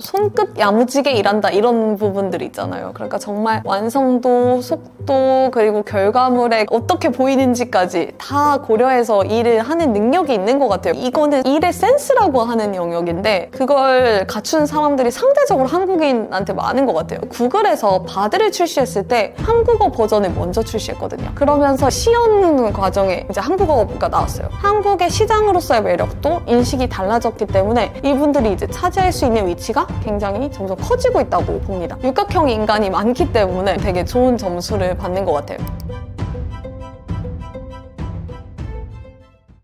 손끝 야무지게 일한다 이런 부분들이 있잖아요. 그러니까 정말 완성도, 속도, 그리고 결과물에 어떻게 보이는지까지 다 고려해서 일을 하는 능력이 있는 것 같아요. 이거는 일의 센스라고 하는 영역인데 그걸 갖춘 사람들이 상대적으로 한국인한테 많은 것 같아요. 구글에서 바드를 출시했을 때 한국어 버전을 먼저 출시했거든요. 그러면서 시연 과정에 이제 한국어가 나왔어요. 한국의 시장으로서의 매력도 인식이 달라졌기 때문에 이분들이 이제 차지할 수 있는 위치가 굉장히 점점 커지고 있다고 봅니다. 육각형 인간이 많기 때문에 되게 좋은 점수를 받는 것 같아요.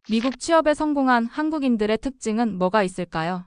미국 취업에 성공한 한국인들의 특징은 뭐가 있을까요?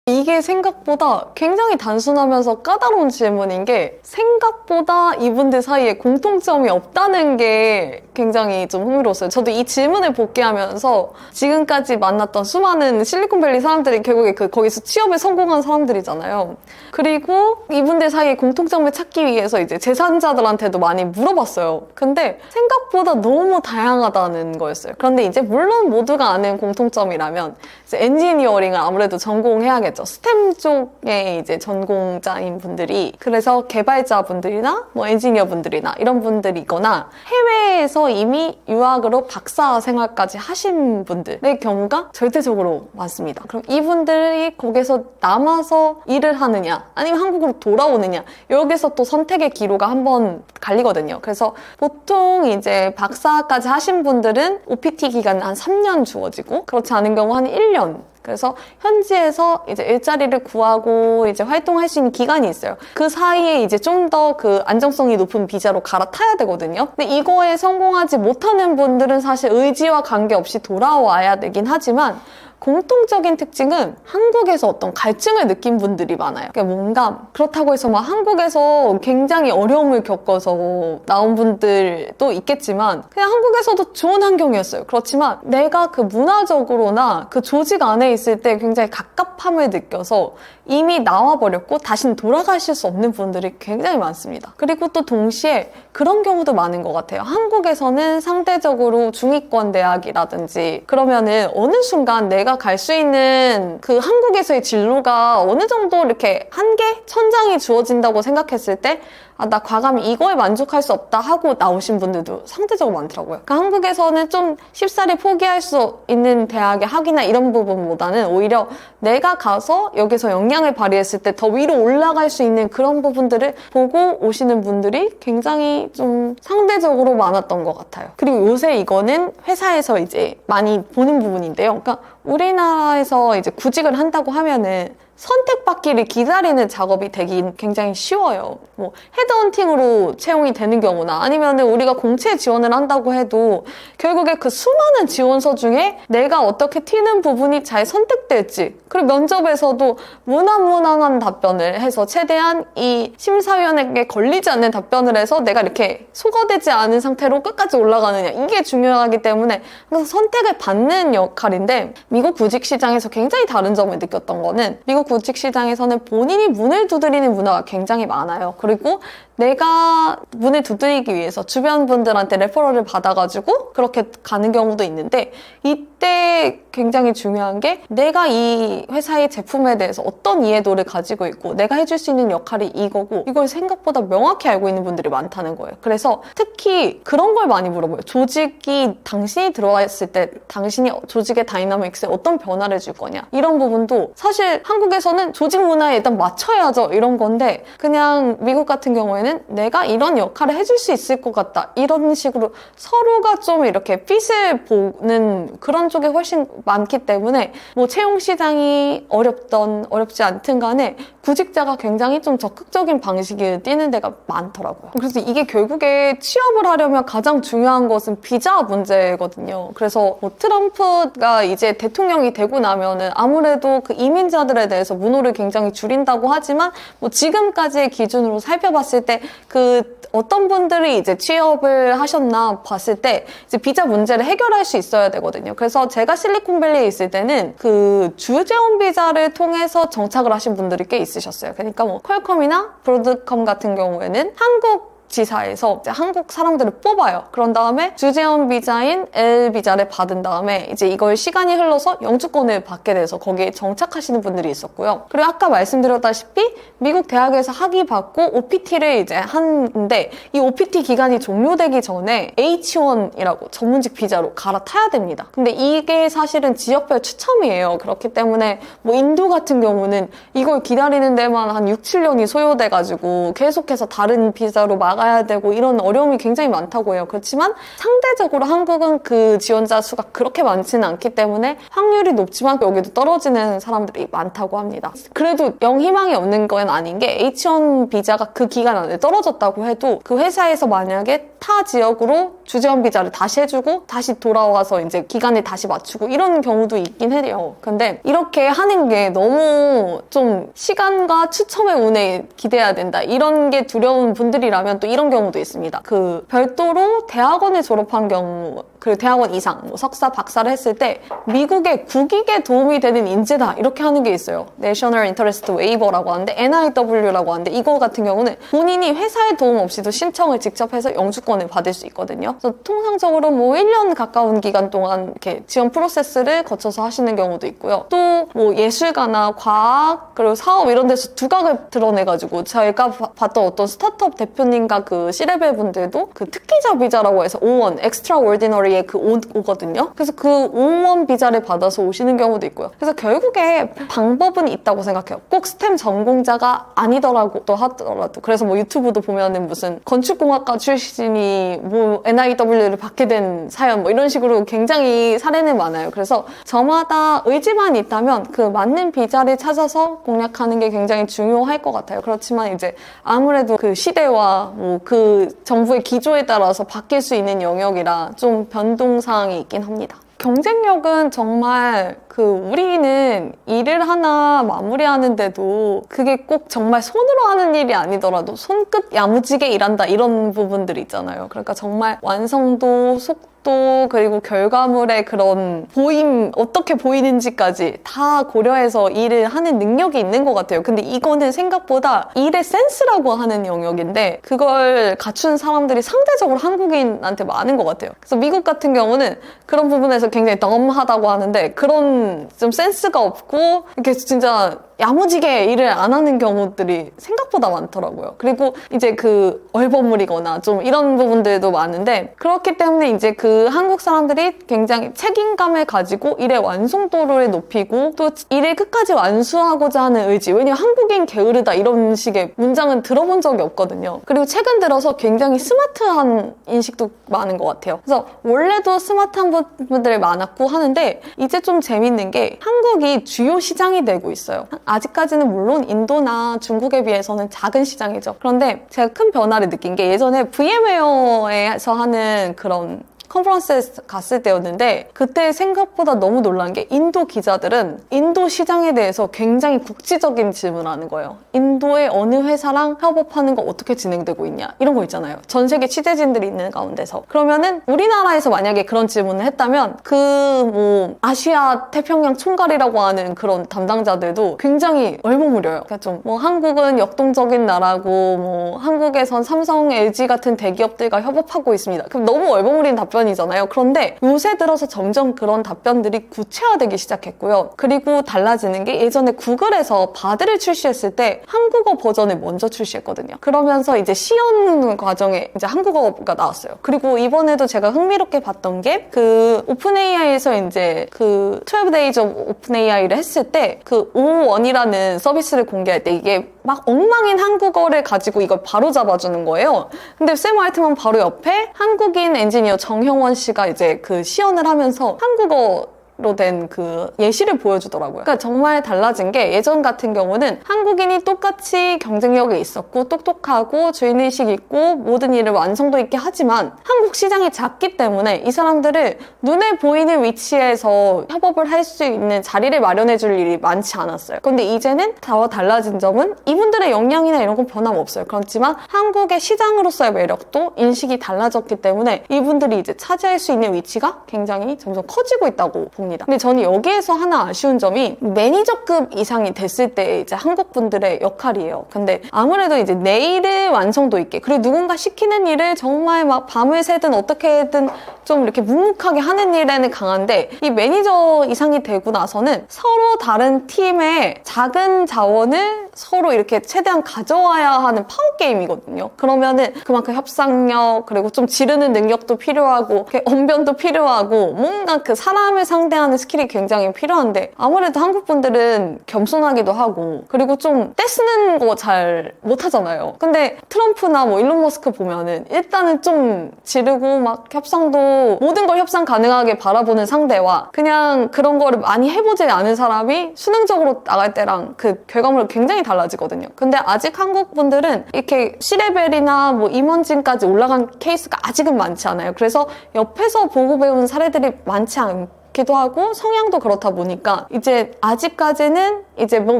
이게 생각보다 굉장히 단순하면서 까다로운 질문인 게 생각보다 이분들 사이에 공통점이 없다는 게 굉장히 좀 흥미로웠어요. 저도 이 질문을 복귀하면서 지금까지 만났던 수많은 실리콘밸리 사람들이 결국에 거기서 취업에 성공한 사람들이잖아요. 그리고 이분들 사이에 공통점을 찾기 위해서 이제 제3자들한테도 많이 물어봤어요. 근데 생각보다 너무 다양하다는 거였어요. 그런데 이제 물론 모두가 아는 공통점이라면 이제 엔지니어링을 아무래도 전공해야겠죠. 스템 쪽에 이제 전공자인 분들이 그래서 개발자분들이나 뭐 엔지니어분들이나 이런 분들이거나 해외에서 이미 유학으로 박사 생활까지 하신 분들의 경우가 절대적으로 많습니다. 그럼 이분들이 거기서 남아서 일을 하느냐 아니면 한국으로 돌아오느냐 여기서 또 선택의 기로가 한번 갈리거든요. 그래서 보통 이제 박사까지 하신 분들은 OPT 기간은 한 3년 주어지고 그렇지 않은 경우 한 1년 그래서 현지에서 이제 일자리를 구하고 이제 활동할 수 있는 기간이 있어요. 그 사이에 이제 좀 더 그 안정성이 높은 비자로 갈아타야 되거든요. 근데 이거에 성공하지 못하는 분들은 사실 의지와 관계없이 돌아와야 되긴 하지만 공통적인 특징은 한국에서 어떤 갈증을 느낀 분들이 많아요. 그러니까 뭔가 그렇다고 해서 막 한국에서 굉장히 어려움을 겪어서 나온 분들도 있겠지만 그냥 한국에서도 좋은 환경이었어요. 그렇지만 내가 그 문화적으로나 그 조직 안에 있을 때 굉장히 갑갑함을 느껴서 이미 나와버렸고 다시는 돌아가실 수 없는 분들이 굉장히 많습니다. 그리고 또 동시에 그런 경우도 많은 것 같아요. 한국에서는 상대적으로 중위권 대학이라든지 그러면은 어느 순간 내가 갈 수 있는 그 한국에서의 진로가 어느 정도 이렇게 한계? 천장이 주어진다고 생각했을 때 나 과감히 이거에 만족할 수 없다 하고 나오신 분들도 상대적으로 많더라고요. 그러니까 한국에서는 좀 쉽사리 포기할 수 있는 대학의 학위나 이런 부분보다는 오히려 내가 가서 여기서 역량을 발휘했을 때 더 위로 올라갈 수 있는 그런 부분들을 보고 오시는 분들이 굉장히 좀 상대적으로 많았던 것 같아요. 그리고 요새 이거는 회사에서 이제 많이 보는 부분인데요. 그러니까 우리나라에서 이제 구직을 한다고 하면은 선택받기를 기다리는 작업이 되긴 굉장히 쉬워요. 뭐 헤드헌팅으로 채용이 되는 경우나 아니면은 우리가 공채 지원을 한다고 해도 결국에 그 수많은 지원서 중에 내가 어떻게 튀는 부분이 잘 선택될지 그리고 면접에서도 무난무난한 답변을 해서 최대한 이 심사위원에게 걸리지 않는 답변을 해서 내가 이렇게 소거되지 않은 상태로 끝까지 올라가느냐 이게 중요하기 때문에 항상 선택을 받는 역할인데 미국 구직 시장에서 굉장히 다른 점을 느꼈던 거는 미국 구직 시장에서는 본인이 문을 두드리는 문화가 굉장히 많아요. 그리고 내가 문을 두드리기 위해서 주변 분들한테 레퍼럴을 받아가지고 그렇게 가는 경우도 있는데 이때 굉장히 중요한 게 내가 이 회사의 제품에 대해서 어떤 이해도를 가지고 있고 내가 해줄 수 있는 역할이 이거고 이걸 생각보다 명확히 알고 있는 분들이 많다는 거예요. 그래서 특히 그런 걸 많이 물어봐요. 조직이 당신이 들어왔을 때 당신이 조직의 다이나믹스에 어떤 변화를 줄 거냐 이런 부분도 사실 한국에서는 조직 문화에 일단 맞춰야죠 이런 건데 그냥 미국 같은 경우에는 내가 이런 역할을 해줄 수 있을 것 같다 이런 식으로 서로가 좀 이렇게 핏을 보는 그런 쪽이 훨씬 많기 때문에 뭐 채용 시장이 어렵던 어렵지 않든 간에 구직자가 굉장히 좀 적극적인 방식을 띄는 데가 많더라고요. 그래서 이게 결국에 취업을 하려면 가장 중요한 것은 비자 문제거든요. 그래서 뭐 트럼프가 이제 대통령이 되고 나면은 아무래도 그 이민자들에 대해서 문호를 굉장히 줄인다고 하지만 뭐 지금까지의 기준으로 살펴봤을 때 그 어떤 분들이 이제 취업을 하셨나 봤을 때 이제 비자 문제를 해결할 수 있어야 되거든요. 그래서 제가 실리콘밸리에 있을 때는 그 주재원 비자를 통해서 정착을 하신 분들이 꽤 있으셨어요. 그러니까 뭐 퀄컴이나 브로드컴 같은 경우에는 한국 지사에서 이제 한국 사람들을 뽑아요. 그런 다음에 주재원 비자인 L 비자를 받은 다음에 이제 이걸 시간이 흘러서 영주권을 받게 돼서 거기에 정착하시는 분들이 있었고요. 그리고 아까 말씀드렸다시피 미국 대학에서 학위 받고 OPT를 이제 하는데 이 OPT 기간이 종료되기 전에 H1이라고 전문직 비자로 갈아타야 됩니다. 근데 이게 사실은 지역별 추첨이에요. 그렇기 때문에 뭐 인도 같은 경우는 이걸 기다리는 데만 한 6, 7년이 소요돼가지고 계속해서 다른 비자로 막아야 되고 이런 어려움이 굉장히 많다고 해요. 그렇지만 상대적으로 한국은 그 지원자 수가 그렇게 많지는 않기 때문에 확률이 높지만 여기도 떨어지는 사람들이 많다고 합니다. 그래도 영 희망이 없는 건 아닌 게 H1 비자가 그 기간 안에 떨어졌다고 해도 그 회사에서 만약에 타 지역으로 주재원 비자를 다시 해주고 다시 돌아와서 이제 기간을 다시 맞추고 이런 경우도 있긴 해요. 근데 이렇게 하는 게 너무 좀 시간과 추첨의 운에 기대해야 된다. 이런 게 두려운 분들이라면 또 이런 경우도 있습니다. 그 별도로 대학원을 졸업한 경우 그리고 대학원 이상, 뭐 석사, 박사를 했을 때 미국의 국익에 도움이 되는 인재다 이렇게 하는 게 있어요. National Interest Waiver라고 하는데 NIW라고 하는데 이거 같은 경우는 본인이 회사의 도움 없이도 신청을 직접 해서 영주권을 받을 수 있거든요. 그래서 통상적으로 뭐 1년 가까운 기간 동안 이렇게 지원 프로세스를 거쳐서 하시는 경우도 있고요. 또 뭐 예술가나 과학 그리고 사업 이런 데서 두각을 드러내가지고 저희가 봤던 어떤 스타트업 대표님과 그 C레벨 분들도 그 특기자 비자라고 해서 O1, Extraordinary의 그 O거든요. 그래서 그 O1 비자를 받아서 오시는 경우도 있고요. 그래서 결국에 방법은 있다고 생각해요. 꼭 스템 전공자가 아니더라도 하더라도 그래서 뭐 유튜브도 보면은 무슨 건축공학과 출신이 뭐 NIW를 받게 된 사연 뭐 이런 식으로 굉장히 사례는 많아요. 그래서 저마다 의지만 있다면 그 맞는 비자를 찾아서 공략하는 게 굉장히 중요할 것 같아요. 그렇지만 이제 아무래도 그 시대와 뭐 그 정부의 기조에 따라서 바뀔 수 있는 영역이라 좀 변동사항이 있긴 합니다. 경쟁력은 정말 그 우리는 일을 하나 마무리하는데도 그게 꼭 정말 손으로 하는 일이 아니더라도 손끝 야무지게 일한다 이런 부분들이 있잖아요. 그러니까 정말 완성도, 속도 그리고 결과물의 그런 보임, 어떻게 보이는지까지 다 고려해서 일을 하는 능력이 있는 것 같아요. 근데 이거는 생각보다 일의 센스라고 하는 영역인데 그걸 갖춘 사람들이 상대적으로 한국인한테 많은 것 같아요. 그래서 미국 같은 경우는 그런 부분에서 굉장히 덤하다고 하는데 그런 좀 센스가 없고 이렇게 진짜 야무지게 일을 안 하는 경우들이 생각보다 많더라고요. 그리고 이제 그 얼버무리거나 좀 이런 부분들도 많은데 그렇기 때문에 이제 그 한국 사람들이 굉장히 책임감을 가지고 일의 완성도를 높이고 또 일을 끝까지 완수하고자 하는 의지. 왜냐면 한국인 게으르다 이런 식의 문장은 들어본 적이 없거든요. 그리고 최근 들어서 굉장히 스마트한 인식도 많은 것 같아요. 그래서 원래도 스마트한 분들이 많았고 하는데 이제 좀 재밌는 게 한국이 주요 시장이 되고 있어요. 아직까지는 물론 인도나 중국에 비해서는 작은 시장이죠. 그런데 제가 큰 변화를 느낀 게 예전에 VM웨어에서 하는 그런 컨퍼런스에 갔을 때였는데 그때 생각보다 너무 놀란 게 인도 기자들은 인도 시장에 대해서 굉장히 국지적인 질문을 하는 거예요. 인도의 어느 회사랑 협업하는 거 어떻게 진행되고 있냐 이런 거 있잖아요. 전 세계 취재진들이 있는 가운데서 그러면은 우리나라에서 만약에 그런 질문을 했다면 그 뭐 아시아 태평양 총괄이라고 하는 그런 담당자들도 굉장히 얼버무려요. 그러니까 좀 뭐 한국은 역동적인 나라고 뭐 한국에선 삼성, LG 같은 대기업들과 협업하고 있습니다. 그럼 너무 얼버무린 답변이잖아요. 그런데 요새 들어서 점점 그런 답변들이 구체화되기 시작했고요. 그리고 달라지는 게 예전에 구글에서 바드를 출시했을 때 한국어 버전을 먼저 출시했거든요. 그러면서 이제 시연 과정에 이제 한국어가 나왔어요. 그리고 이번에도 제가 흥미롭게 봤던 게 그 오픈AI에서 이제 그 12days of OpenAI를 했을 때 그 O1이라는 서비스를 공개할 때 이게 막 엉망인 한국어를 가지고 이걸 바로 잡아주는 거예요. 근데 샘 화이트만 바로 옆에 한국인 엔지니어 정형원 씨가 이제 그 시연을 하면서 한국어 로 된 그 예시를 보여주더라고요. 그러니까 정말 달라진 게 예전 같은 경우는 한국인이 똑같이 경쟁력이 있었고 똑똑하고 주인의식 있고 모든 일을 완성도 있게 하지만 한국 시장이 작기 때문에 이 사람들을 눈에 보이는 위치에서 협업을 할 수 있는 자리를 마련해 줄 일이 많지 않았어요. 근데 이제는 더 달라진 점은 이분들의 역량이나 이런 건 변함없어요. 그렇지만 한국의 시장으로서의 매력도 인식이 달라졌기 때문에 이분들이 이제 차지할 수 있는 위치가 굉장히 점점 커지고 있다고 봅니다. 됩니다. 근데 저는 여기에서 하나 아쉬운 점이 매니저급 이상이 됐을 때 이제 한국 분들의 역할이에요. 근데 아무래도 이제 내 일을 완성도 있게, 그리고 누군가 시키는 일을 정말 막 밤을 새든 어떻게든 좀 이렇게 묵묵하게 하는 일에는 강한데, 이 매니저 이상이 되고 나서는 서로 다른 팀의 작은 자원을 서로 이렇게 최대한 가져와야 하는 파워게임이거든요. 그러면은 그만큼 협상력, 그리고 좀 지르는 능력도 필요하고 언변도 필요하고 뭔가 그 사람을 상대하는 스킬이 굉장히 필요한데, 아무래도 한국 분들은 겸손하기도 하고 그리고 좀 떼쓰는 거 잘 못하잖아요. 근데 트럼프나 뭐 일론 머스크 보면은 일단은 좀 지르고 막 협상도, 모든 걸 협상 가능하게 바라보는 상대와 그냥 그런 거를 많이 해보지 않은 사람이 수능적으로 나갈 때랑 그 결과물이 굉장히 달라지거든요. 근데 아직 한국 분들은 이렇게 C레벨이나 뭐 임원진까지 올라간 케이스가 아직은 많지 않아요. 그래서 옆에서 보고 배우는 사례들이 많지 않기도 하고, 성향도 그렇다 보니까 이제 아직까지는 이제 뭐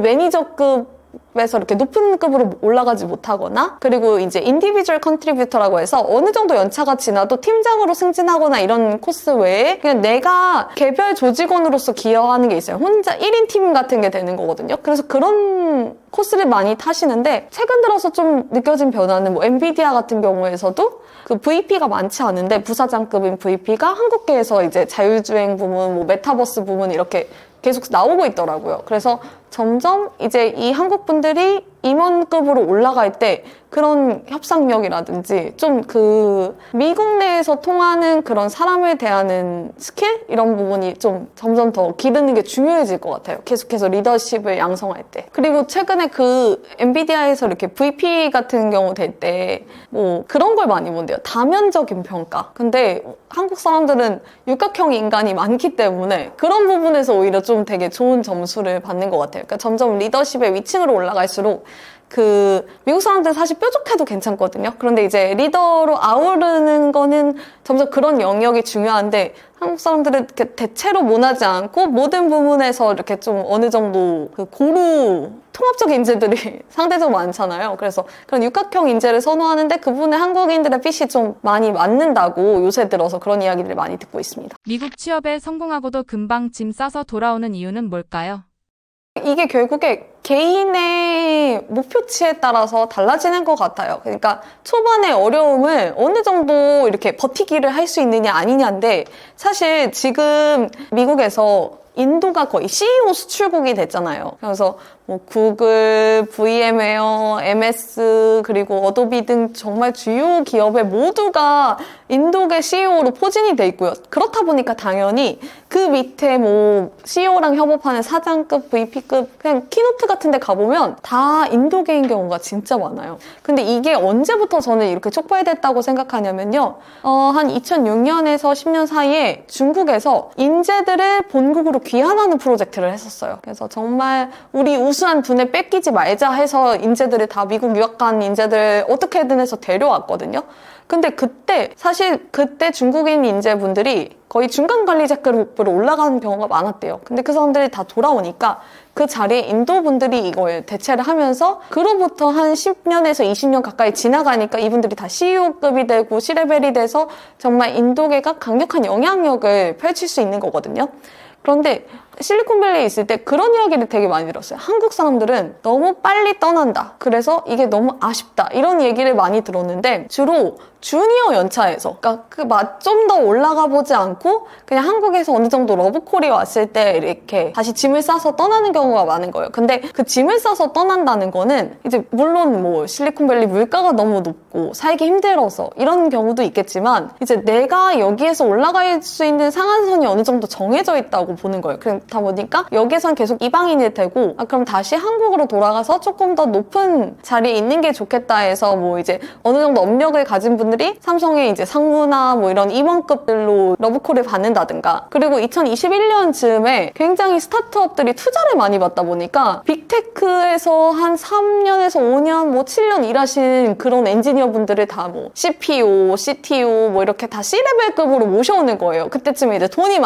매니저급 에서 이렇게 높은 급으로 올라가지 못하거나, 그리고 이제 인디비주얼 컨트리뷰터라고 해서 어느 정도 연차가 지나도 팀장으로 승진하거나 이런 코스 외에 그냥 내가 개별 조직원으로서 기여하는 게 있어요. 혼자 1인 팀 같은 게 되는 거거든요. 그래서 그런 코스를 많이 타시는데, 최근 들어서 좀 느껴진 변화는 뭐 엔비디아 같은 경우에서도 그 VP가 많지 않은데 부사장급인 VP가 한국계에서 이제 자율주행 부문, 뭐 메타버스 부문 이렇게 계속 나오고 있더라고요. 그래서 점점 이제 이 한국 분들이 임원급으로 올라갈 때 그런 협상력이라든지 좀 그 미국 내에서 통하는 그런 사람을 대하는 스킬? 이런 부분이 좀 점점 더 기르는 게 중요해질 것 같아요. 계속해서 리더십을 양성할 때. 그리고 최근에 그 엔비디아에서 이렇게 VP 같은 경우 될 때 뭐 그런 걸 많이 본대요. 다면적인 평가. 근데 한국 사람들은 육각형 인간이 많기 때문에 그런 부분에서 오히려 좀 되게 좋은 점수를 받는 것 같아요. 그러니까 점점 리더십의 위층으로 올라갈수록 그 미국 사람들 사실 뾰족해도 괜찮거든요. 그런데 이제 리더로 아우르는 거는 점점 그런 영역이 중요한데, 한국 사람들은 이렇게 대체로 모나지 않고 모든 부분에서 이렇게 좀 어느 정도 그 고루 통합적 인재들이 상대적으로 많잖아요. 그래서 그런 육각형 인재를 선호하는데 그 부분에 한국인들의 핏이 좀 많이 맞는다고 요새 들어서 그런 이야기들을 많이 듣고 있습니다. 미국 취업에 성공하고도 금방 짐 싸서 돌아오는 이유는 뭘까요? 이게 결국에 개인의 목표치에 따라서 달라지는 것 같아요. 그러니까 초반의 어려움을 어느 정도 이렇게 버티기를 할 수 있느냐 아니냐인데, 사실 지금 미국에서 인도가 거의 CEO 수출국이 됐잖아요. 그래서 뭐 구글, VM웨어, MS, 그리고 어도비 등 정말 주요 기업의 모두가 인도계 CEO로 포진이 돼 있고요. 그렇다 보니까 당연히 그 밑에 뭐 CEO랑 협업하는 사장급, VP급, 그냥 키노트 같은 데 가보면 다 인도계인 경우가 진짜 많아요. 근데 이게 언제부터 저는 이렇게 촉발됐다고 생각하냐면요. 한 2006년에서 10년 사이에 중국에서 인재들을 본국으로 귀환하는 프로젝트를 했었어요. 그래서 정말 우리 우수한 분을 뺏기지 말자 해서 인재들을 다 미국 유학 간 인재들 어떻게든 해서 데려왔거든요. 근데 사실 그때 중국인 인재분들이 거의 중간 관리자급으로 올라가는 경우가 많았대요. 근데 그 사람들이 다 돌아오니까 그 자리에 인도 분들이 이걸 대체를 하면서 그로부터 한 10년에서 20년 가까이 지나가니까 이분들이 다 CEO급이 되고 C레벨이 돼서 정말 인도계가 강력한 영향력을 펼칠 수 있는 거거든요. 그런데 실리콘밸리에 있을 때 그런 이야기를 되게 많이 들었어요. 한국 사람들은 너무 빨리 떠난다. 그래서 이게 너무 아쉽다. 이런 얘기를 많이 들었는데, 주로 주니어 연차에서, 그러니까 그 맛 좀 더 올라가 보지 않고 그냥 한국에서 어느 정도 러브콜이 왔을 때 이렇게 다시 짐을 싸서 떠나는 경우가 많은 거예요. 근데 그 짐을 싸서 떠난다는 거는 이제 물론 뭐 실리콘밸리 물가가 너무 높고 살기 힘들어서 이런 경우도 있겠지만, 이제 내가 여기에서 올라갈 수 있는 상한선이 어느 정도 정해져 있다고 보는 거예요. 그렇다 보니까 여기선 계속 이방인일 테고, 그럼 다시 한국으로 돌아가서 조금 더 높은 자리에 있는 게 좋겠다 해서 뭐 이제 어느 정도 업력을 가진 분들이 삼성의 이제 상무나 뭐 이런 임원급들로 러브콜을 받는다든가, 그리고 2021년 즈음에 굉장히 스타트업들이 투자를 많이 받다 보니까 빅테크에서 한 3년에서 5년, 뭐 7년 일하신 그런 엔지니어 분들을 다 뭐 CPO, CTO 뭐 이렇게 다 C레벨급으로 모셔오는 거예요. 그때쯤에 이제 돈이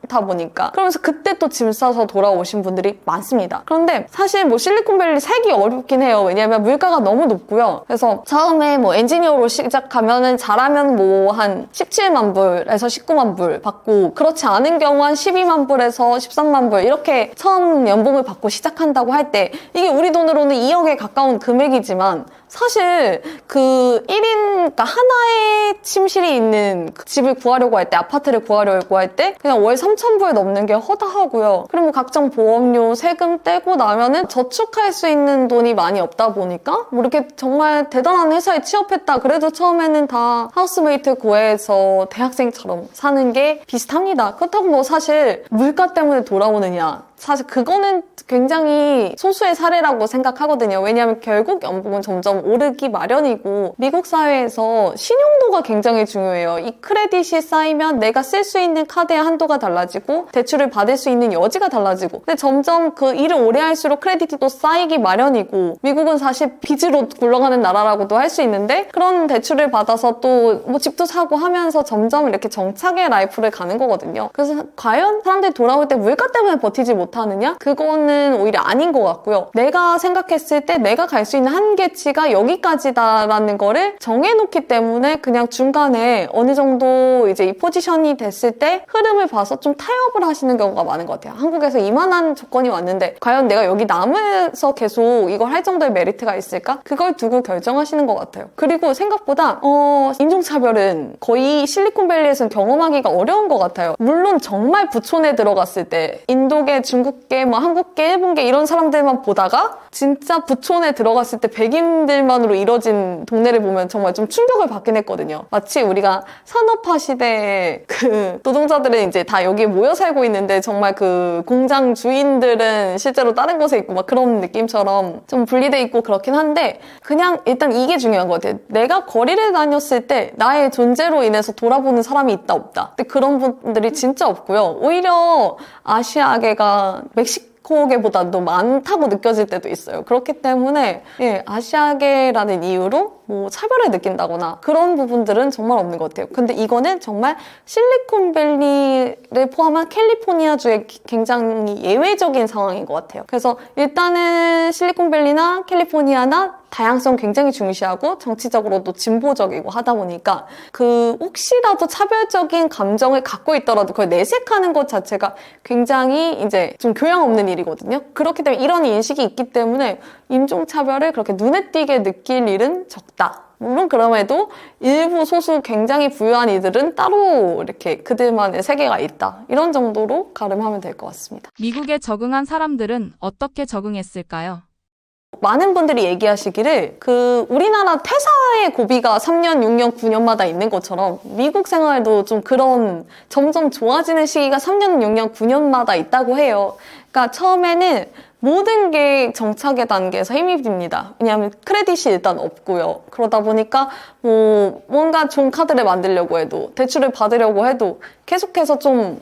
많다 보니까 그러면서 그때 또 짐 싸서 돌아오신 분들이 많습니다. 그런데 사실 뭐 실리콘밸리 살기 어렵긴 해요. 왜냐하면 물가가 너무 높고요. 그래서 처음에 뭐 엔지니어로 시작하면은 잘하면 뭐 한 17만 불에서 19만 불 받고 그렇지 않은 경우 한 12만 불에서 13만 불 이렇게 처음 연봉을 받고 시작한다고 할 때 이게 우리 돈으로는 2억에 가까운 금액이지만 사실 그 1인, 그러니까 하나의 침실이 있는 그 집을 구하려고 할 때, 아파트를 구하려고 할 때 그냥 월 3,000불 넘는 게 허다하고요. 그리고 각종 보험료, 세금 떼고 나면은 저축할 수 있는 돈이 많이 없다 보니까 뭐 이렇게 정말 대단한 회사에 취업했다. 그래도 처음에는 다 하우스메이트 구해서 대학생처럼 사는 게 비슷합니다. 그렇다고 뭐 사실 물가 때문에 돌아오느냐. 사실 그거는 굉장히 소수의 사례라고 생각하거든요. 왜냐하면 결국 연봉은 점점 오르기 마련이고 미국 사회에서 신용도가 굉장히 중요해요. 이 크레딧이 쌓이면 내가 쓸 수 있는 카드의 한도가 달라지고 대출을 받을 수 있는 여지가 달라지고 근데 점점 그 일을 오래 할수록 크레딧이 또 쌓이기 마련이고 미국은 사실 빚으로 굴러가는 나라라고도 할 수 있는데 그런 대출을 받아서 또 뭐 집도 사고 하면서 점점 이렇게 정착의 라이프를 가는 거거든요. 그래서 과연 사람들이 돌아올 때 물가 때문에 버티지 못하느냐? 그거는 오히려 아닌 것 같고요. 내가 생각했을 때 내가 갈 수 있는 한계치가 여기까지다라는 거를 정해놓기 때문에 그냥 중간에 어느 정도 이제 이 포지션이 됐을 때 흐름을 봐서 좀 타협을 하시는 경우가 많은 것 같아요. 한국에서 이만한 조건이 왔는데 과연 내가 여기 남아서 계속 이걸 할 정도의 메리트가 있을까? 그걸 두고 결정하시는 것 같아요. 그리고 생각보다 인종차별은 거의 실리콘밸리에서는 경험하기가 어려운 것 같아요. 물론 정말 부촌에 들어갔을 때 인도계, 중국계, 뭐 한국계, 일본계 이런 사람들만 보다가 진짜 부촌에 들어갔을 때 백인들만으로 이뤄진 동네를 보면 정말 좀 충격을 받긴 했거든요. 마치 우리가 산업화 시대에 그 노동자들은 이제 다 여기에 모여 살고 있는데 정말 그 공장 주인들은 실제로 다른 곳에 있고 막 그런 느낌처럼 좀 분리돼 있고 그렇긴 한데 그냥 일단 이게 중요한 것 같아요. 내가 거리를 다녔을 때 나의 존재로 인해서 돌아보는 사람이 있다 없다. 근데 그런 분들이 진짜 없고요. 오히려 아시아계가 멕시코계보다도 많다고 느껴질 때도 있어요. 그렇기 때문에 아시아계라는 이유로 뭐 차별을 느낀다거나 그런 부분들은 정말 없는 것 같아요. 근데 이거는 정말 실리콘밸리를 포함한 캘리포니아주의 굉장히 예외적인 상황인 것 같아요. 그래서 일단은 실리콘밸리나 캘리포니아나 다양성 굉장히 중시하고 정치적으로도 진보적이고 하다 보니까 그 혹시라도 차별적인 감정을 갖고 있더라도 그걸 내색하는 것 자체가 굉장히 이제 좀 교양 없는 일이거든요. 그렇기 때문에 이런 인식이 있기 때문에 인종차별을 그렇게 눈에 띄게 느낄 일은 적다. 물론 그럼에도 일부 소수 굉장히 부유한 이들은 따로 이렇게 그들만의 세계가 있다. 이런 정도로 가름하면 될 것 같습니다. 미국에 적응한 사람들은 어떻게 적응했을까요? 많은 분들이 얘기하시기를 우리나라 퇴사의 고비가 3년, 6년, 9년마다 있는 것처럼 미국 생활도 좀 그런 점점 좋아지는 시기가 3년, 6년, 9년마다 있다고 해요. 그러니까 처음에는 모든 게 정착의 단계에서 힘이 듭니다. 왜냐하면 크레딧이 일단 없고요. 그러다 보니까 뭔가 좋은 카드를 만들려고 해도 대출을 받으려고 해도 계속해서 좀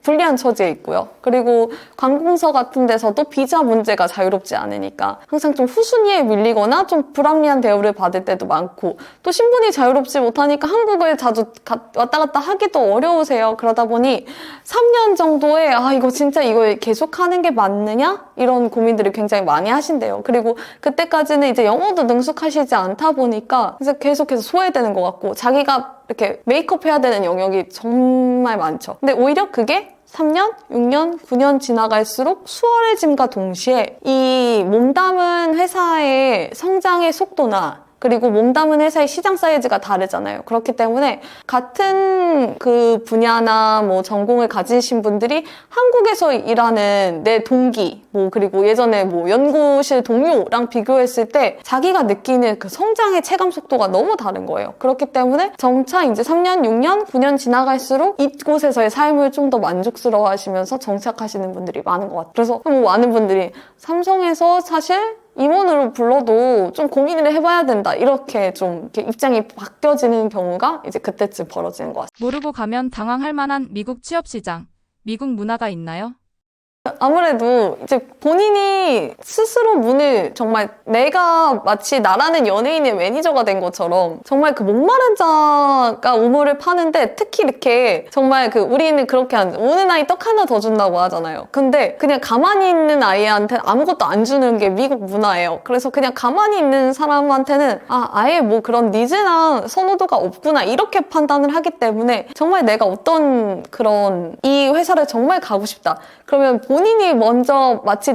불리한 처지에 있고요. 그리고 관공서 같은 데서도 비자 문제가 자유롭지 않으니까 항상 좀 후순위에 밀리거나 좀 불합리한 대우를 받을 때도 많고 또 신분이 자유롭지 못하니까 한국을 자주 왔다 갔다 하기도 어려우세요. 그러다 보니 3년 정도에 이거 진짜 이걸 계속하는 게 맞느냐? 이런 고민들을 굉장히 많이 하신대요. 그리고 그때까지는 이제 영어도 능숙하시지 않다 보니까 이제 계속해서 소외되는 것 같고 자기가 이렇게 메이크업 해야 되는 영역이 정말 많죠. 근데 오히려 그게 3년, 6년, 9년 지나갈수록 수월해짐과 동시에 이 몸담은 회사의 성장의 속도나 그리고 몸담은 회사의 시장 사이즈가 다르잖아요. 그렇기 때문에 같은 그 분야나 뭐 전공을 가지신 분들이 한국에서 일하는 내 동기, 그리고 예전에 연구실 동료랑 비교했을 때 자기가 느끼는 그 성장의 체감 속도가 너무 다른 거예요. 그렇기 때문에 점차 이제 3년, 6년, 9년 지나갈수록 이곳에서의 삶을 좀 더 만족스러워 하시면서 정착하시는 분들이 많은 것 같아요. 그래서 많은 분들이 삼성에서 사실 임원으로 불러도 좀 고민을 해봐야 된다. 이렇게 좀 입장이 바뀌어지는 경우가 이제 그때쯤 벌어지는 것 같아요. 모르고 가면 당황할 만한 미국 취업 시장, 미국 문화가 있나요? 아무래도 이제 본인이 스스로 문을 정말 내가 마치 나라는 연예인의 매니저가 된 것처럼 정말 그 목마른 자가 우물을 파는데 특히 이렇게 정말 그 우리는 그렇게 우는 아이 떡 하나 더 준다고 하잖아요. 근데 그냥 가만히 있는 아이한테 아무것도 안 주는 게 미국 문화예요. 그래서 그냥 가만히 있는 사람한테는 아예 뭐 그런 니즈나 선호도가 없구나 이렇게 판단을 하기 때문에 정말 내가 어떤 그런 이 회사를 정말 가고 싶다. 그러면 본인이 먼저 마치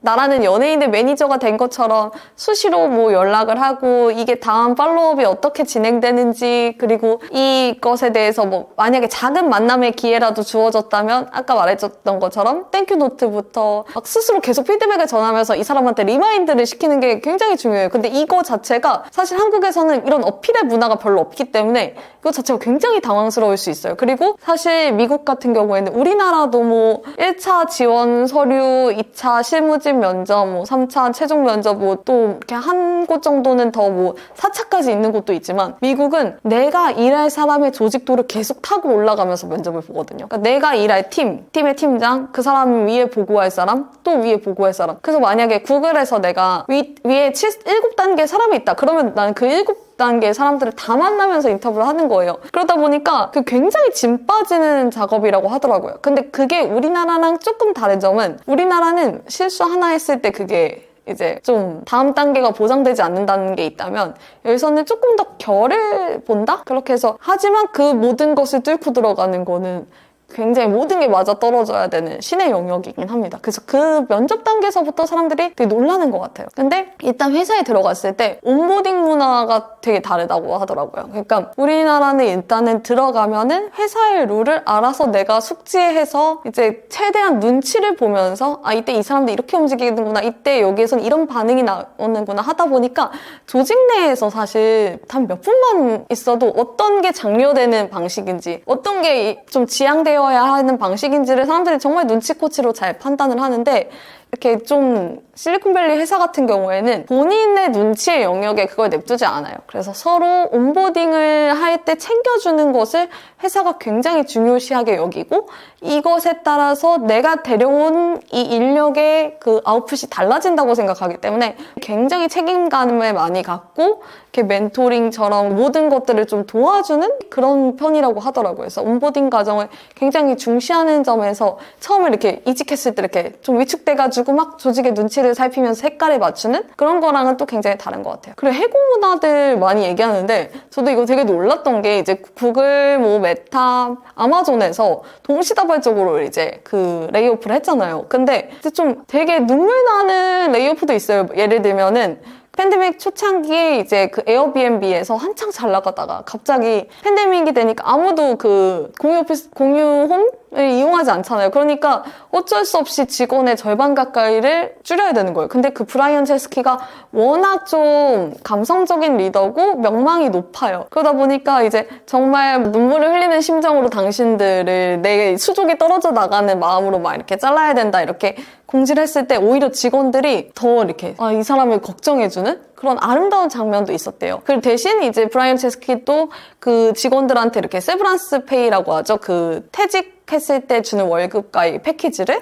나라는 연예인의 매니저가 된 것처럼 수시로 뭐 연락을 하고 이게 다음 팔로우업이 어떻게 진행되는지 그리고 이것에 대해서 뭐 만약에 작은 만남의 기회라도 주어졌다면 아까 말해줬던 것처럼 땡큐 노트부터 막 스스로 계속 피드백을 전하면서 이 사람한테 리마인드를 시키는 게 굉장히 중요해요. 근데 이거 자체가 사실 한국에서는 이런 어필의 문화가 별로 없기 때문에 이거 자체가 굉장히 당황스러울 수 있어요. 그리고 사실 미국 같은 경우에는 우리나라도 뭐 1차 지원 서류, 2차 실무진 면접, 뭐 3차 최종 면접, 뭐 또 이렇게 한 곳 정도는 더 뭐 4차까지 있는 곳도 있지만 미국은 내가 일할 사람의 조직도를 계속 타고 올라가면서 면접을 보거든요. 그러니까 내가 일할 팀의 팀장, 그 사람 위에 보고할 사람, 또 위에 보고할 사람. 그래서 만약에 구글에서 내가 위에 7단계 사람이 있다. 그러면 나는 그 7단계 사람들을 다 만나면서 인터뷰를 하는 거예요. 그러다 보니까 그 굉장히 짐 빠지는 작업이라고 하더라고요. 근데 그게 우리나라랑 조금 다른 점은 우리나라는 실수 하나 했을 때 그게 이제 좀 다음 단계가 보장되지 않는다는 게 있다면 여기서는 조금 더 결을 본다? 그렇게 해서 하지만 그 모든 것을 뚫고 들어가는 거는 굉장히 모든 게 맞아 떨어져야 되는 신의 영역이긴 합니다. 그래서 그 면접 단계에서부터 사람들이 되게 놀라는 것 같아요. 근데 일단 회사에 들어갔을 때 온보딩 문화가 되게 다르다고 하더라고요. 그러니까 우리나라는 일단은 들어가면은 회사의 룰을 알아서 내가 숙지해서 이제 최대한 눈치를 보면서 이때 이 사람들 이렇게 움직이는구나, 이때 여기에선 이런 반응이 나오는구나 하다 보니까 조직 내에서 사실 단 몇 분만 있어도 어떤 게 장려되는 방식인지 어떤 게 좀 지양되어야 하는 방식인지를 사람들이 정말 눈치코치로 잘 판단을 하는데 이렇게 좀 실리콘밸리 회사 같은 경우에는 본인의 눈치의 영역에 그걸 냅두지 않아요. 그래서 서로 온보딩을 할 때 챙겨주는 것을 회사가 굉장히 중요시하게 여기고 이것에 따라서 내가 데려온 이 인력의 그 아웃풋이 달라진다고 생각하기 때문에 굉장히 책임감을 많이 갖고 이렇게 멘토링처럼 모든 것들을 좀 도와주는 그런 편이라고 하더라고요. 그래서 온보딩 과정을 굉장히 중시하는 점에서 처음에 이렇게 이직했을 때 이렇게 좀 위축돼가지고 막 조직의 눈치를 살피면서 색깔을 맞추는 그런 거랑은 또 굉장히 다른 것 같아요. 그리고 해고 문화들 많이 얘기하는데 저도 이거 되게 놀랐던 게 이제 구글, 뭐 메타, 아마존에서 동시다발적으로 이제 그 레이오프를 했잖아요. 근데 이제 좀 되게 눈물 나는 레이오프도 있어요. 예를 들면은 팬데믹 초창기에 이제 그 에어비앤비에서 한창 잘 나가다가 갑자기 팬데믹이 되니까 아무도 그 공유홈을 이용하지 않잖아요. 그러니까 어쩔 수 없이 직원의 절반 가까이를 줄여야 되는 거예요. 근데 그 브라이언 체스키가 워낙 좀 감성적인 리더고 명망이 높아요. 그러다 보니까 이제 정말 눈물을 흘리는 심정으로 당신들을 내 수족이 떨어져 나가는 마음으로 막 이렇게 잘라야 된다 이렇게 공지를 했을 때 오히려 직원들이 더 이렇게 이 사람을 걱정해주는 그런 아름다운 장면도 있었대요. 그 대신 이제 브라이언 체스키도 그 직원들한테 이렇게 세브란스 페이라고 하죠. 그 퇴직했을 때 주는 월급과 이 패키지를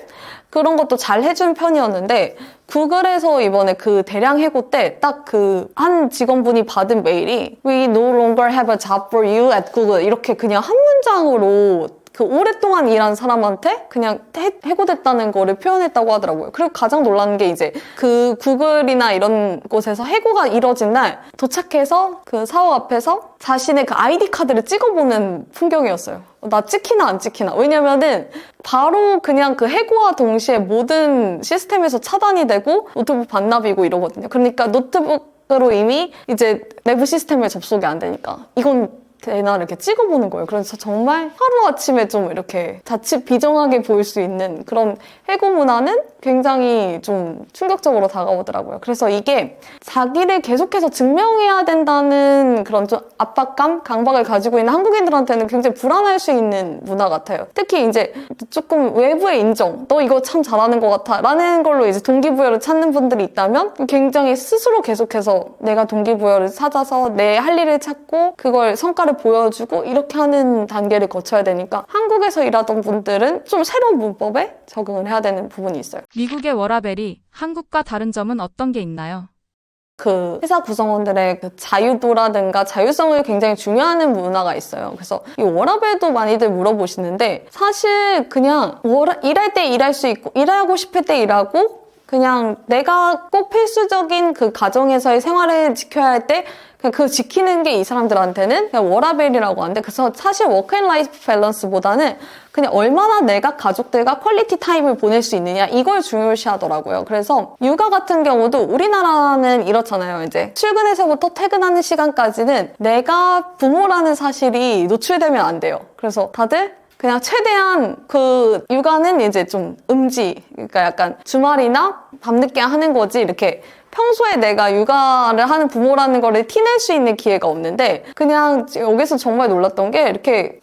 그런 것도 잘 해준 편이었는데 구글에서 이번에 그 대량 해고 때 딱 그 한 직원분이 받은 메일이 We no longer have a job for you at Google 이렇게 그냥 한 문장으로 그 오랫동안 일한 사람한테 그냥 해고됐다는 거를 표현했다고 하더라고요. 그리고 가장 놀라는 게 이제 그 구글이나 이런 곳에서 해고가 이뤄진 날 도착해서 그 사옥 앞에서 자신의 그 아이디 카드를 찍어보는 풍경이었어요. 나 찍히나 안 찍히나. 왜냐면은 바로 그냥 그 해고와 동시에 모든 시스템에서 차단이 되고 노트북 반납이고 이러거든요. 그러니까 노트북으로 이미 이제 내부 시스템에 접속이 안 되니까 이건 되나 이렇게 찍어보는 거예요. 그래서 정말 하루아침에 좀 이렇게 자칫 비정하게 보일 수 있는 그런 해고 문화는 굉장히 좀 충격적으로 다가오더라고요. 그래서 이게 자기를 계속해서 증명해야 된다는 그런 좀 압박감, 강박을 가지고 있는 한국인들한테는 굉장히 불안할 수 있는 문화 같아요. 특히 이제 조금 외부의 인정, 너 이거 참 잘하는 것 같아 라는 걸로 이제 동기부여를 찾는 분들이 있다면 굉장히 스스로 계속해서 내가 동기부여를 찾아서 내 할 일을 찾고 그걸 성과를 보여주고 이렇게 하는 단계를 거쳐야 되니까 한국에서 일하던 분들은 좀 새로운 문법에 적응을 해야 되는 부분이 있어요. 미국의 워라벨이 한국과 다른 점은 어떤 게 있나요? 그 회사 구성원들의 그 자유도라든가 자율성을 굉장히 중요하는 문화가 있어요. 그래서 이 워라밸도 많이들 물어보시는데 사실 그냥 일할 때 일할 수 있고 일하고 싶을 때 일하고 그냥 내가 꼭 필수적인 그 가정에서의 생활을 지켜야 할 때 그냥 그 지키는 게 이 사람들한테는 그냥 워라밸이라고 하는데 그래서 사실 워크앤라이프 밸런스보다는 그냥 얼마나 내가 가족들과 퀄리티 타임을 보낼 수 있느냐 이걸 중요시하더라고요. 그래서 육아 같은 경우도 우리나라는 이렇잖아요. 이제 출근해서부터 퇴근하는 시간까지는 내가 부모라는 사실이 노출되면 안 돼요. 그래서 다들 그냥 최대한 그 육아는 이제 좀 그러니까 약간 주말이나 밤늦게 하는 거지 이렇게 평소에 내가 육아를 하는 부모라는 거를 티낼 수 있는 기회가 없는데 그냥 여기서 정말 놀랐던 게 이렇게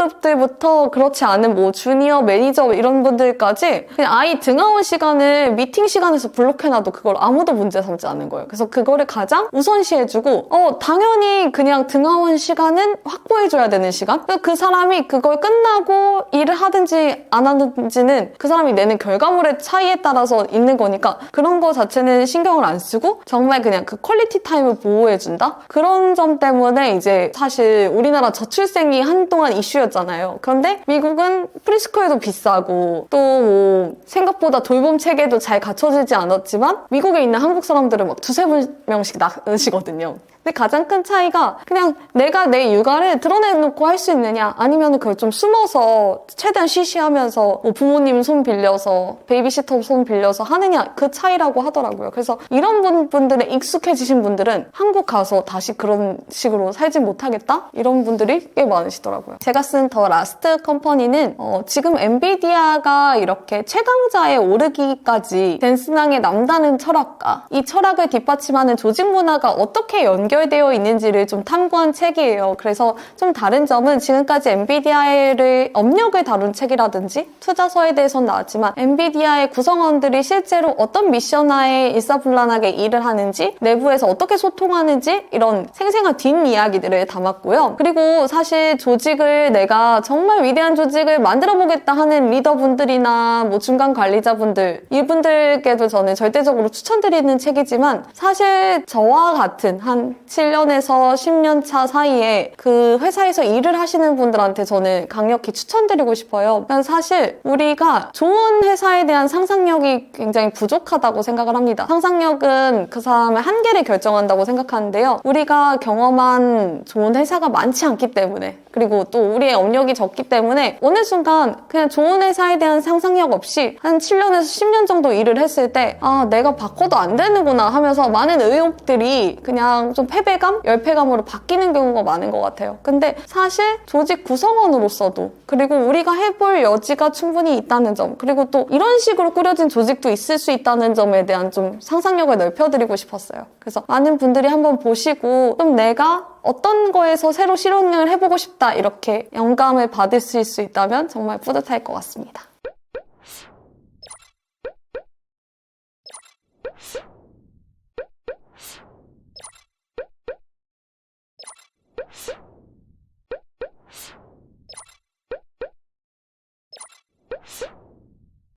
임원급들부터 그렇지 않은 뭐 주니어 매니저 이런 분들까지 그냥 아이 등하원 시간을 미팅 시간에서 블록해놔도 그걸 아무도 문제 삼지 않는 거예요. 그래서 그거를 가장 우선시해주고 당연히 그냥 등하원 시간은 확보해줘야 되는 시간 그 사람이 그걸 끝나고 일을 하든지 안 하든지는 그 사람이 내는 결과물의 차이에 따라서 있는 거니까 그런 거 자체는 신경을 안 쓰고 정말 그냥 그 퀄리티 타임을 보호해준다? 그런 점 때문에 이제 사실 우리나라 저출생이 한동안 이슈였잖아요. 그런데 미국은 프리스쿨도 비싸고 또 뭐 생각보다 돌봄 체계도 잘 갖춰지지 않았지만 미국에 있는 한국 사람들은 막 두세 명씩 낳으시거든요. 근데 가장 큰 차이가 그냥 내가 내 육아를 드러내놓고 할 수 있느냐 아니면 그걸 좀 숨어서 최대한 쉬쉬하면서 뭐 부모님 손 빌려서 베이비시터 손 빌려서 하느냐 그 차이라고 하더라고요. 그래서 이런 분들에 익숙해지신 분들은 한국 가서 다시 그런 식으로 살지 못하겠다? 이런 분들이 꽤 많으시더라고요. 제가 쓴 더 라스트 컴퍼니는 지금 엔비디아가 이렇게 최강자에 오르기까지 댄스낭에 남다른 철학과 이 철학을 뒷받침하는 조직 문화가 어떻게 연결되어 있는지를 좀 탐구한 책이에요. 그래서 좀 다른 점은 지금까지 엔비디아의 업력을 다룬 책이라든지 투자서에 대해서는 나왔지만 엔비디아의 구성원들이 실제로 어떤 미션하에 일사불란하게 일을 하는지 내부에서 어떻게 소통하는지 이런 생생한 뒷이야기들을 담았고요. 그리고 사실 조직을 내가 정말 위대한 조직을 만들어보겠다 하는 리더분들이나 뭐 중간 관리자분들 이분들께도 저는 절대적으로 추천드리는 책이지만 사실 저와 같은 한 7년에서 10년 차 사이에 그 회사에서 일을 하시는 분들한테 저는 강력히 추천드리고 싶어요. 사실 우리가 좋은 회사에 대한 상상력이 굉장히 부족하다고 생각을 합니다. 상상력은 그 사람의 한계를 결정한다고 생각하는데요. 우리가 경험한 좋은 회사가 많지 않기 때문에 그리고 또 우리의 업력이 적기 때문에 어느 순간 그냥 좋은 회사에 대한 상상력 없이 한 7년에서 10년 정도 일을 했을 때 내가 바꿔도 안 되는구나 하면서 많은 의욕들이 그냥 좀 패배감, 열패감으로 바뀌는 경우가 많은 것 같아요. 근데 사실 조직 구성원으로서도 그리고 우리가 해볼 여지가 충분히 있다는 점 그리고 또 이런 식으로 꾸려진 조직도 있을 수 있다는 점에 대한 좀 상상력을 넓혀드리고 싶었어요. 그래서 많은 분들이 한번 보시고 좀 내가 어떤 거에서 새로 실험을 해보고 싶다 이렇게 영감을 받으실 수 있다면 정말 뿌듯할 것 같습니다.